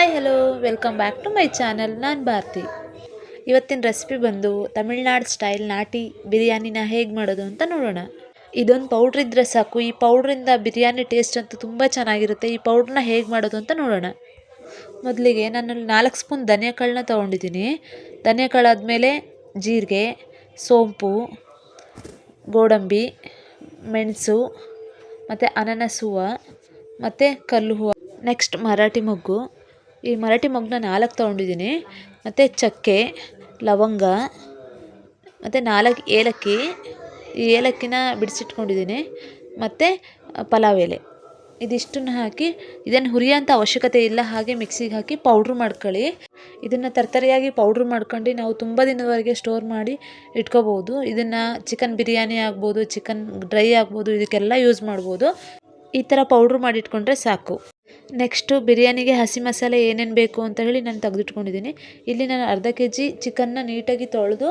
Hi hello welcome back to my channel. ನಾನು ಭಾರತಿ. ಇವತ್ತಿನ recipe ಬಂದು ತಮಿಳ್ನಾಡು ಸ್ಟೈಲ್ ನಾಟಿ ಬಿರಿಯಾನಿನ ಹೇಗೆ ಮಾಡೋದು ಅಂತ ನೋಡೋಣ. ಇದೊಂದು ಪೌಡ್ರ್ ಇದ್ದರೆ ಸಾಕು, ಈ ಪೌಡ್ರಿಂದ ಬಿರಿಯಾನಿ ಟೇಸ್ಟ್ ಅಂತೂ ತುಂಬ ಚೆನ್ನಾಗಿರುತ್ತೆ. ಈ ಪೌಡ್ರನ್ನ ಹೇಗೆ ಮಾಡೋದು ಅಂತ ನೋಡೋಣ. ಮೊದಲಿಗೆ ನಾನು 4 ಸ್ಪೂನ್ ಧನಿಯಾಕಾಳನ್ನ ತೊಗೊಂಡಿದ್ದೀನಿ. ಧನಿಯಾಕಾಳು ಆದಮೇಲೆ ಜೀರಿಗೆ, ಸೋಂಪು, ಗೋಡಂಬಿ, ಮೆಣಸು ಮತ್ತು ಅನಾನಸ್ ಹೂವು ಮತ್ತು ಕಲ್ಲು ಹೂವು. ನೆಕ್ಸ್ಟ್ ಮರಾಠಿ ಮೊಗ್ಗು. ಈ ಮರಾಠಿ ಮೊಗ್ಗನ್ನ 4 ತೊಗೊಂಡಿದ್ದೀನಿ. ಮತ್ತು ಚಕ್ಕೆ, ಲವಂಗ ಮತ್ತು 4 ಏಲಕ್ಕಿ. ಈ ಏಲಕ್ಕಿನ ಬಿಡಿಸಿಟ್ಕೊಂಡಿದ್ದೀನಿ. ಮತ್ತು ಪಲಾವ್ ಎಲೆ. ಇದಿಷ್ಟನ್ನು ಹಾಕಿ ಇದನ್ನು ಹುರಿಯೋಂಥ ಅವಶ್ಯಕತೆ ಇಲ್ಲ, ಹಾಗೆ ಮಿಕ್ಸಿಗೆ ಹಾಕಿ ಪೌಡ್ರ್ ಮಾಡ್ಕೊಳ್ಳಿ. ಇದನ್ನು ತರ್ತರಿಯಾಗಿ ಪೌಡ್ರ್ ಮಾಡ್ಕೊಂಡು ನಾವು ತುಂಬ ದಿನದವರೆಗೆ ಸ್ಟೋರ್ ಮಾಡಿ ಇಟ್ಕೋಬೋದು. ಇದನ್ನು ಚಿಕನ್ ಬಿರಿಯಾನಿ ಆಗ್ಬೋದು, ಚಿಕನ್ ಡ್ರೈ ಆಗ್ಬೋದು, ಇದಕ್ಕೆಲ್ಲ ಯೂಸ್ ಮಾಡ್ಬೋದು. ಈ ಥರ ಪೌಡ್ರ್ ಮಾಡಿಟ್ಕೊಂಡ್ರೆ ಸಾಕು. ನೆಕ್ಸ್ಟು ಬಿರಿಯಾನಿಗೆ ಹಸಿ ಮಸಾಲೆ ಏನೇನು ಬೇಕು ಅಂತ ಹೇಳಿ ನಾನು ತೆಗೆದಿಟ್ಕೊಂಡಿದ್ದೀನಿ. ಇಲ್ಲಿ ನಾನು ಅರ್ಧ kg ಚಿಕನ್ನ ನೀಟಾಗಿ ತೊಳೆದು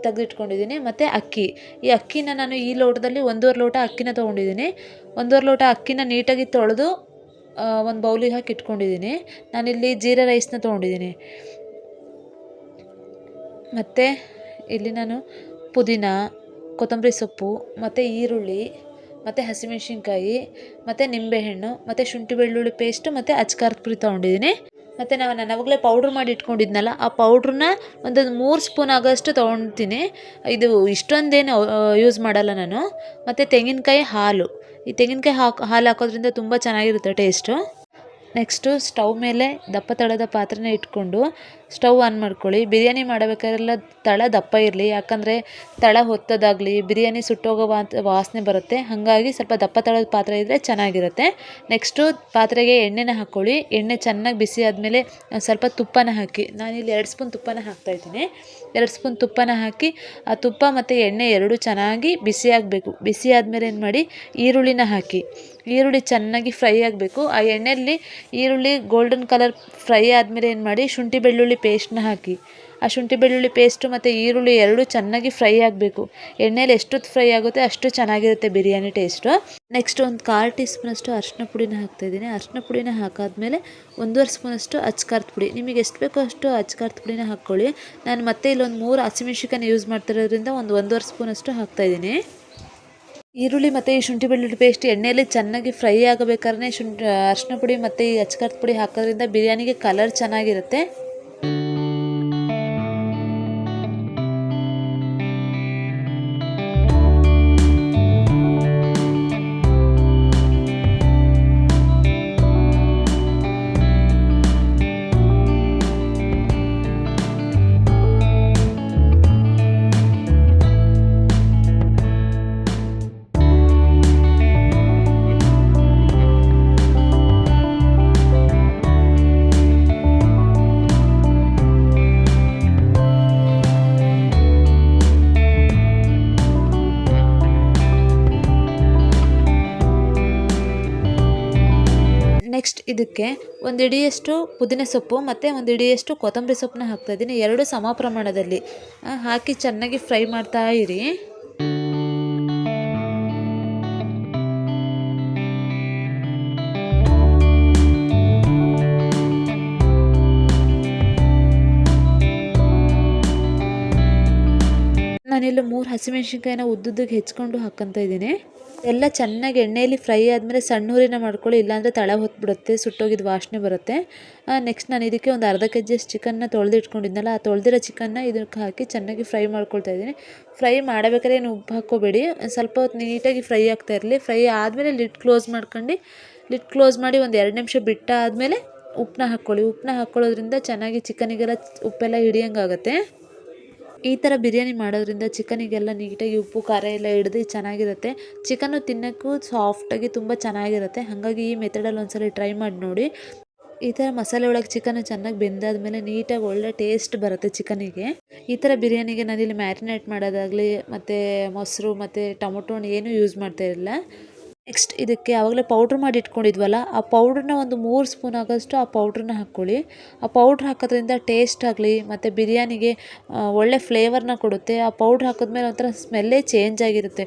ತೆಗೆದಿಟ್ಕೊಂಡಿದ್ದೀನಿ. ಮತ್ತು ಅಕ್ಕಿ. ಈ ಅಕ್ಕಿನ ನಾನು ಈ ಲೋಟದಲ್ಲಿ 1.5 ಲೋಟ ಅಕ್ಕಿನ ತೊಗೊಂಡಿದ್ದೀನಿ. 1.5 ಲೋಟ ಅಕ್ಕಿನ ನೀಟಾಗಿ ತೊಳೆದು ಒಂದು ಬೌಲಿಗೆ ಹಾಕಿ ಇಟ್ಕೊಂಡಿದ್ದೀನಿ. ನಾನಿಲ್ಲಿ ಜೀರಾ ರೈಸ್ನ ತೊಗೊಂಡಿದ್ದೀನಿ. ಮತ್ತು ಇಲ್ಲಿ ನಾನು ಪುದೀನ, ಕೊತ್ತಂಬರಿ ಸೊಪ್ಪು ಮತ್ತು ಈರುಳ್ಳಿ ಮತ್ತು ಹಸಿಮೆಣ್ಸಿನ್ಕಾಯಿ ಮತ್ತು ನಿಂಬೆಹಣ್ಣು ಮತ್ತು ಶುಂಠಿ ಬೆಳ್ಳುಳ್ಳಿ ಪೇಸ್ಟು ಮತ್ತು ಅಚ್ಕಾರದ ಪುಡಿ ತೊಗೊಂಡಿದ್ದೀನಿ. ಮತ್ತು ನಾನು ಅವಾಗಲೇ ಪೌಡ್ರ್ ಮಾಡಿ ಇಟ್ಕೊಂಡಿದ್ನಲ್ಲ, ಆ ಪೌಡ್ರನ್ನ ಒಂದು 3 ಸ್ಪೂನ್ ಆಗೋಷ್ಟು ತೊಗೊಳ್ತೀನಿ. ಇದು ಇಷ್ಟೊಂದೇನು ಯೂಸ್ ಮಾಡಲ್ಲ ನಾನು. ಮತ್ತು ತೆಂಗಿನಕಾಯಿ ಹಾಲು. ಈ ತೆಂಗಿನಕಾಯಿ ಹಾಲು ಹಾಕೋದ್ರಿಂದ ತುಂಬ ಚೆನ್ನಾಗಿರುತ್ತೆ ಟೇಸ್ಟು. ನೆಕ್ಸ್ಟು ಸ್ಟವ್ ಮೇಲೆ ದಪ್ಪ ತಳದ ಪಾತ್ರೆನ ಇಟ್ಕೊಂಡು ಸ್ಟವ್ ಆನ್ ಮಾಡ್ಕೊಳ್ಳಿ. ಬಿರಿಯಾನಿ ಮಾಡಬೇಕಾದ್ರೆಲ್ಲ ತಳ ದಪ್ಪ ಇರಲಿ, ಯಾಕಂದರೆ ತಳ ಹೊತ್ತದಾಗಲಿ ಬಿರಿಯಾನಿ ಸುಟ್ಟೋಗೋ ವಾಸನೆ ಬರುತ್ತೆ. ಹಾಗಾಗಿ ಸ್ವಲ್ಪ ದಪ್ಪ ತಳದ ಪಾತ್ರೆ ಇದ್ದರೆ ಚೆನ್ನಾಗಿರುತ್ತೆ. ನೆಕ್ಸ್ಟು ಪಾತ್ರೆಗೆ ಎಣ್ಣೆನ ಹಾಕ್ಕೊಳ್ಳಿ. ಎಣ್ಣೆ ಚೆನ್ನಾಗಿ ಬಿಸಿ ಆದಮೇಲೆ ಸ್ವಲ್ಪ ತುಪ್ಪನ ಹಾಕಿ. ನಾನಿಲ್ಲಿ 2 ಸ್ಪೂನ್ ತುಪ್ಪನ ಹಾಕ್ತಾಯಿದ್ದೀನಿ. 2 ಸ್ಪೂನ್ ತುಪ್ಪನ ಹಾಕಿ ಆ ತುಪ್ಪ ಮತ್ತು ಎಣ್ಣೆ ಎರಡೂ ಚೆನ್ನಾಗಿ ಬಿಸಿ ಆಗಬೇಕು. ಬಿಸಿ ಆದಮೇಲೆ ಏನು ಮಾಡಿ, ಈರುಳ್ಳಿನ ಹಾಕಿ. ಈರುಳ್ಳಿ ಚೆನ್ನಾಗಿ ಫ್ರೈ ಆಗಬೇಕು. ಆ ಎಣ್ಣೆಯಲ್ಲಿ ಈರುಳ್ಳಿ ಗೋಲ್ಡನ್ ಕಲರ್ ಫ್ರೈ ಆದಮೇಲೆ ಏನು ಮಾಡಿ, ಶುಂಠಿ ಬೆಳ್ಳುಳ್ಳಿ ಪೇಸ್ಟ್ನ ಹಾಕಿ. ಆ ಶುಂಠಿ ಬೆಳ್ಳುಳ್ಳಿ ಪೇಸ್ಟು ಮತ್ತು ಈರುಳ್ಳಿ ಎರಡೂ ಚೆನ್ನಾಗಿ ಫ್ರೈ ಆಗಬೇಕು. ಎಣ್ಣೆಯಲ್ಲಿ ಎಷ್ಟೊತ್ತು ಫ್ರೈ ಆಗುತ್ತೆ ಅಷ್ಟು ಚೆನ್ನಾಗಿರುತ್ತೆ ಬಿರಿಯಾನಿ ಟೇಸ್ಟು. ನೆಕ್ಸ್ಟ್ ಒಂದು 1/4 ಟೀ ಸ್ಪೂನಷ್ಟು ಅರಿಶಿನ ಪುಡಿನ ಹಾಕ್ತಾಯಿದ್ದೀನಿ. ಅರಿಶಿನ ಪುಡಿನ ಹಾಕಾದ್ಮೇಲೆ 1.5 ಸ್ಪೂನಷ್ಟು ಅಚ್ಕಾರದ ಪುಡಿ. ನಿಮಗೆ ಎಷ್ಟು ಬೇಕೋ ಅಷ್ಟು ಅಚ್ಕಾರದ ಪುಡಿನ ಹಾಕ್ಕೊಳ್ಳಿ. ನಾನು ಮತ್ತೆ ಇಲ್ಲೊಂದು 3 ಹಸಿಮೆಣ್ಸಿನ್ಕಾಯಿನ ಯೂಸ್ ಮಾಡ್ತಿರೋದ್ರಿಂದ 1.5 ಸ್ಪೂನಷ್ಟು ಹಾಕ್ತಾಯಿದ್ದೀನಿ. ಈರುಳ್ಳಿ ಮತ್ತು ಈ ಶುಂಠಿ ಬೆಳ್ಳುಳ್ಳಿ ಪೇಸ್ಟ್ ಎಣ್ಣೆಯಲ್ಲಿ ಚೆನ್ನಾಗಿ ಫ್ರೈ ಆಗಬೇಕಾದ್ರೆ ಅರಿಶಿನ ಪುಡಿ ಮತ್ತು ಈ ಅಚ್ಕಾರದ ಪುಡಿ ಹಾಕೋದ್ರಿಂದ ಬಿರಿಯಾನಿಗೆ ಕಲರ್ ಚೆನ್ನಾಗಿರುತ್ತೆ. ನೆಕ್ಸ್ಟ್ ಇದಕ್ಕೆ 1 ಹಿಡಿಯಷ್ಟು ಪುದೀನ ಸೊಪ್ಪು ಮತ್ತು 1 ಹಿಡಿಯಷ್ಟು ಕೊತ್ತಂಬರಿ ಸೊಪ್ಪನ್ನ ಹಾಕ್ತಾಯಿದ್ದೀನಿ. 2 ಸಮ ಪ್ರಮಾಣದಲ್ಲಿ ಹಾಕಿ ಚೆನ್ನಾಗಿ ಫ್ರೈ ಮಾಡ್ತಾ ಇರಿ. ನಾನಿಲ್ಲಿ 3 ಹಸಿಮೆಣ್ಸಿನ್ಕಾಯಿನ ಉದ್ದುದ್ದಕ್ಕೆ ಹೆಚ್ಕೊಂಡು ಹಾಕ್ಕೊತ ಇದ್ದೀನಿ. ಎಲ್ಲ ಚೆನ್ನಾಗಿ ಎಣ್ಣೆಯಲ್ಲಿ ಫ್ರೈ ಆದಮೇಲೆ ಸಣ್ಣ ಉರಿನ ಮಾಡ್ಕೊಳ್ಳಿ, ಇಲ್ಲಾಂದರೆ ತಳ ಹೊತ್ಬಿಡುತ್ತೆ, ಸುಟ್ಟೋಗಿದ್ದು ವಾಸನೆ ಬರುತ್ತೆ. ನೆಕ್ಸ್ಟ್ ನಾನು ಇದಕ್ಕೆ ಒಂದು ಅರ್ಧ kg ಚಿಕನ್ನ ತೊಳೆದಿಟ್ಕೊಂಡಿದ್ನಲ್ಲ, ಆ ತೊಳೆದಿರೋ ಚಿಕನ್ನ ಇದಕ್ಕೆ ಹಾಕಿ ಚೆನ್ನಾಗಿ ಫ್ರೈ ಮಾಡ್ಕೊಳ್ತಾ ಇದ್ದೀನಿ. ಫ್ರೈ ಮಾಡಬೇಕಾದ್ರೆ ಏನು ಉಪ್ಪು ಹಾಕ್ಕೋಬೇಡಿ, ಸ್ವಲ್ಪ ಹೊತ್ತು ನೀಟಾಗಿ ಫ್ರೈ ಆಗ್ತಾ ಇರಲಿ. ಫ್ರೈ ಆದಮೇಲೆ ಲಿಡ್ ಕ್ಲೋಸ್ ಮಾಡಿ ಒಂದು 2 ನಿಮಿಷ ಬಿಟ್ಟಾದಮೇಲೆ ಉಪ್ಪನ್ನ ಹಾಕ್ಕೊಳ್ಳಿ. ಉಪ್ಪನ್ನ ಹಾಕ್ಕೊಳ್ಳೋದ್ರಿಂದ ಚೆನ್ನಾಗಿ ಚಿಕನಿಗೆಲ್ಲ ಉಪ್ಪೆಲ್ಲ ಹಿಡಿಯೋಂಗಾಗುತ್ತೆ. ಈ ಥರ ಬಿರಿಯಾನಿ ಮಾಡೋದ್ರಿಂದ ಚಿಕನಿಗೆಲ್ಲ ನೀಟಾಗಿ ಉಪ್ಪು ಖಾರ ಎಲ್ಲ ಹಿಡ್ದು ಚೆನ್ನಾಗಿರುತ್ತೆ. ಚಿಕನ್ನು ತಿನ್ನೋಕ್ಕೂ ಸಾಫ್ಟಾಗಿ ತುಂಬ ಚೆನ್ನಾಗಿರುತ್ತೆ. ಹಾಗಾಗಿ ಈ ಮೆಥಡಲ್ಲಿ ಒಂದ್ಸಲ ಟ್ರೈ ಮಾಡಿ ನೋಡಿ. ಈ ಥರ ಮಸಾಲೆ ಒಳಗೆ ಚಿಕನ್ ಚೆನ್ನಾಗಿ ಬೆಂದಾದ್ಮೇಲೆ ನೀಟಾಗಿ ಒಳ್ಳೆ ಟೇಸ್ಟ್ ಬರುತ್ತೆ ಚಿಕನಿಗೆ. ಈ ಥರ ಬಿರಿಯಾನಿಗೆ ನಾನಿಲ್ಲಿ ಮ್ಯಾರಿನೇಟ್ ಮಾಡೋದಾಗಲಿ ಮತ್ತು ಮೊಸರು ಮತ್ತು ಟೊಮೊಟೊ ಏನೂ ಯೂಸ್ ಮಾಡ್ತಾ ಇರಲಿಲ್ಲ. ನೆಕ್ಸ್ಟ್ ಇದಕ್ಕೆ ಆವಾಗಲೇ ಪೌಡ್ರ್ ಮಾಡಿ ಇಟ್ಕೊಂಡಿದ್ವಲ್ಲ, ಆ ಪೌಡ್ರನ್ನ ಒಂದು 3 ಸ್ಪೂನ್ ಆಗೋಷ್ಟು ಆ ಪೌಡ್ರನ್ನ ಹಾಕ್ಕೊಳ್ಳಿ. ಆ ಪೌಡ್ರ್ ಹಾಕೋದ್ರಿಂದ ಟೇಸ್ಟ್ ಆಗಲಿ ಮತ್ತು ಬಿರಿಯಾನಿಗೆ ಒಳ್ಳೆ ಫ್ಲೇವರ್ನ ಕೊಡುತ್ತೆ. ಆ ಪೌಡ್ರ್ ಹಾಕಿದ್ಮೇಲೆ ಒಂಥರ ಸ್ಮೆಲ್ಲೇ ಚೇಂಜ್ ಆಗಿರುತ್ತೆ.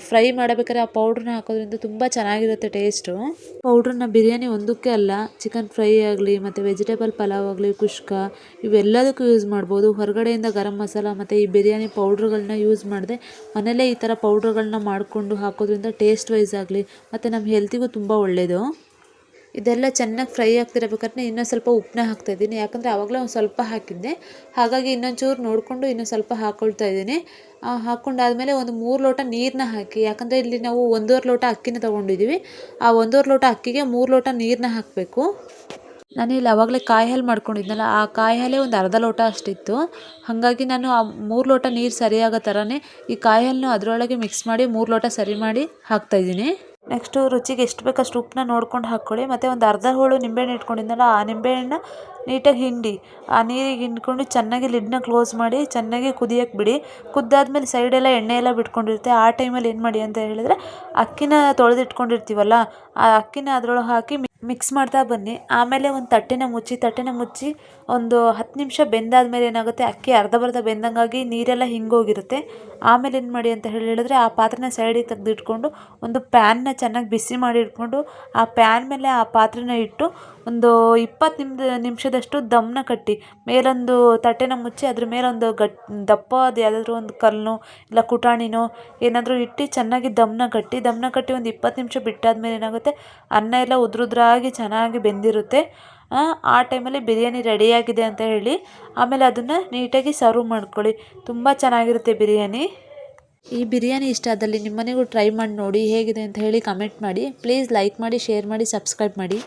ಫ್ರೈ ಮಾಡಬೇಕಾದ್ರೆ ಆ ಪೌಡ್ರನ್ನ ಹಾಕೋದ್ರಿಂದ ತುಂಬ ಚೆನ್ನಾಗಿರುತ್ತೆ ಟೇಸ್ಟು. ಪೌಡ್ರನ್ನ ಬಿರಿಯಾನಿ ಒಂದಕ್ಕೆ ಅಲ್ಲ, ಚಿಕನ್ ಫ್ರೈ ಆಗಲಿ ಮತ್ತು ವೆಜಿಟೇಬಲ್ ಪಲಾವ್ ಆಗಲಿ, ಕುಷ್ಕ ಇವೆಲ್ಲದಕ್ಕೂ ಯೂಸ್ ಮಾಡ್ಬೋದು. ಹೊರಗಡೆಯಿಂದ ಗರಂ ಮಸಾಲ ಮತ್ತು ಈ ಬಿರಿಯಾನಿ ಪೌಡ್ರುಗಳನ್ನ ಯೂಸ್ ಮಾಡದೆ ಮನೇಲೇ ಈ ಥರ ಪೌಡ್ರುಗಳನ್ನ ಮಾಡಿಕೊಂಡು ಹಾಕೋದ್ರಿಂದ ಟೇಸ್ಟ್ ವೈಸ್ ಆಗಲಿ ಮತ್ತು ನಮ್ಮ ಹೆಲ್ತಿಗೂ ತುಂಬ ಒಳ್ಳೆಯದು. ಇದೆಲ್ಲ ಚೆನ್ನಾಗಿ ಫ್ರೈ ಆಗ್ತಿರಬೇಕಾದ್ರೆ ಇನ್ನೊಂದು ಸ್ವಲ್ಪ ಉಪ್ಪನ್ನ ಹಾಕ್ತಾಯಿದ್ದೀನಿ, ಯಾಕಂದರೆ ಆವಾಗಲೇ ಒಂದು ಸ್ವಲ್ಪ ಹಾಕಿದ್ದೆ, ಹಾಗಾಗಿ ಇನ್ನೊಂಚೂರು ನೋಡಿಕೊಂಡು ಇನ್ನೊಂದು ಸ್ವಲ್ಪ ಹಾಕ್ಕೊಳ್ತಾ ಇದ್ದೀನಿ. ಹಾಕ್ಕೊಂಡಾದಮೇಲೆ ಒಂದು 3 ಲೋಟ ನೀರನ್ನ ಹಾಕಿ, ಯಾಕಂದರೆ ಇಲ್ಲಿ ನಾವು 1.5 ಲೋಟ ಅಕ್ಕಿನ ತೊಗೊಂಡಿದ್ದೀವಿ. ಆ 1.5 ಲೋಟ ಅಕ್ಕಿಗೆ 3 ಲೋಟ ನೀರನ್ನ ಹಾಕಬೇಕು. ನಾನಿಲ್ಲಿ ಆವಾಗಲೇ ಕಾಯಿ ಹಾಲು ಮಾಡ್ಕೊಂಡಿದ್ನಲ್ಲ, ಆ ಕಾಯಿ ಹಾಲೇ ಒಂದು ಅರ್ಧ ಲೋಟ ಅಷ್ಟಿತ್ತು. ಹಾಗಾಗಿ ನಾನು ಆ 3 ಲೋಟ ನೀರು ಸರಿಯಾಗೋ ಥರನೇ ಈ ಕಾಯಿ ಹಾಲನ್ನು ಅದರೊಳಗೆ ಮಿಕ್ಸ್ ಮಾಡಿ 3 ಲೋಟ ಸರಿ ಮಾಡಿ ಹಾಕ್ತಾಯಿದ್ದೀನಿ. ನೆಕ್ಸ್ಟು ರುಚಿಗೆ ಎಷ್ಟು ಬೇಕೋ ಅಷ್ಟು ಉಪ್ಪನ್ನ ನೋಡ್ಕೊಂಡು ಹಾಕ್ಕೊಳ್ಳಿ. ಮತ್ತು ಒಂದು ಅರ್ಧ ಹೋಳು ನಿಂಬೆಹಣ್ಣು ಇಟ್ಕೊಂಡಿದ್ನಲ್ಲ, ಆ ನಿಂಬೆಹಣ್ಣನ್ನ ನೀಟಾಗಿ ಹಿಂಡಿ ಆ ನೀರಿಗೆ ಹಿಂಡ್ಕೊಂಡು ಚೆನ್ನಾಗಿ ಲಿಡ್ನ ಕ್ಲೋಸ್ ಮಾಡಿ ಚೆನ್ನಾಗಿ ಕುದಿಯೋಕ್ಕೆ ಬಿಡಿ. ಕುದ್ದಾದ್ಮೇಲೆ ಸೈಡೆಲ್ಲ ಎಣ್ಣೆ ಎಲ್ಲ ಬಿಟ್ಕೊಂಡಿರುತ್ತೆ. ಆ ಟೈಮಲ್ಲಿ ಏನು ಮಾಡಿ ಅಂತ ಹೇಳಿದ್ರೆ, ಅಕ್ಕಿನ ತೊಳೆದಿಟ್ಕೊಂಡಿರ್ತೀವಲ್ಲ, ಆ ಅಕ್ಕಿನ ಅದರೊಳಗೆ ಹಾಕಿ ಮಿಕ್ಸ್ ಮಾಡ್ತಾ ಬನ್ನಿ. ಆಮೇಲೆ ಒಂದು ತಟ್ಟೆನ ಮುಚ್ಚಿ ಒಂದು 10 ನಿಮಿಷ ಬೆಂದಾದ್ಮೇಲೆ ಏನಾಗುತ್ತೆ, ಅಕ್ಕಿ ಅರ್ಧಬರ್ಧ ಬೆಂದಂಗಾಗಿ ನೀರೆಲ್ಲ ಹಿಂಗೋಗಿರುತ್ತೆ. ಆಮೇಲೆ ಏನು ಮಾಡಿ ಅಂತ ಹೇಳಿದ್ರೆ, ಆ ಪಾತ್ರೆನ ಸೈಡಿಗೆ ತೆಗೆದಿಟ್ಕೊಂಡು ಒಂದು ಪ್ಯಾನ್ನ ಚೆನ್ನಾಗಿ ಬಿಸಿ ಮಾಡಿ ಇಟ್ಕೊಂಡು ಆ ಪ್ಯಾನ್ ಮೇಲೆ ಆ ಪಾತ್ರೆನ ಇಟ್ಟು ಒಂದು 20 ನಿಮಿಷದಷ್ಟು ದಮ್ನ ಕಟ್ಟಿ, ಮೇಲೊಂದು ತಟ್ಟೆನ ಮುಚ್ಚಿ ಅದ್ರ ಮೇಲೊಂದು ದಪ್ಪದ ಯಾವುದಾದ್ರೂ ಒಂದು ಕಲ್ಲೋ ಇಲ್ಲ ಕುಟಾಣಿನೋ ಏನಾದರೂ ಇಟ್ಟು ಚೆನ್ನಾಗಿ ದಮ್ನ ಕಟ್ಟಿ ಒಂದು 20 ನಿಮಿಷ ಬಿಟ್ಟಾದ್ಮೇಲೆ ಏನಾಗುತ್ತೆ, ಅನ್ನ ಎಲ್ಲ ಉದ್ರುದ್ರಾಗಿ ಚೆನ್ನಾಗಿ ಬೆಂದಿರುತ್ತೆ. ಆ ಟೈಮಲ್ಲಿ ಬಿರಿಯಾನಿ ರೆಡಿಯಾಗಿದೆ ಅಂತ ಹೇಳಿ ಆಮೇಲೆ ಅದನ್ನು ನೀಟಾಗಿ ಸರ್ವ್ ಮಾಡ್ಕೊಳ್ಳಿ. ತುಂಬ ಚೆನ್ನಾಗಿರುತ್ತೆ ಬಿರಿಯಾನಿ. ಈ ಬಿರಿಯಾನಿ ಇಷ್ಟ ಆದಲ್ಲಿ ನಿಮ್ಮನೆಗೂ ಟ್ರೈ ಮಾಡಿ ನೋಡಿ, ಹೇಗಿದೆ ಅಂತ ಹೇಳಿ ಕಮೆಂಟ್ ಮಾಡಿ. ಪ್ಲೀಸ್ ಲೈಕ್ ಮಾಡಿ, ಶೇರ್ ಮಾಡಿ, ಸಬ್ಸ್ಕ್ರೈಬ್ ಮಾಡಿ.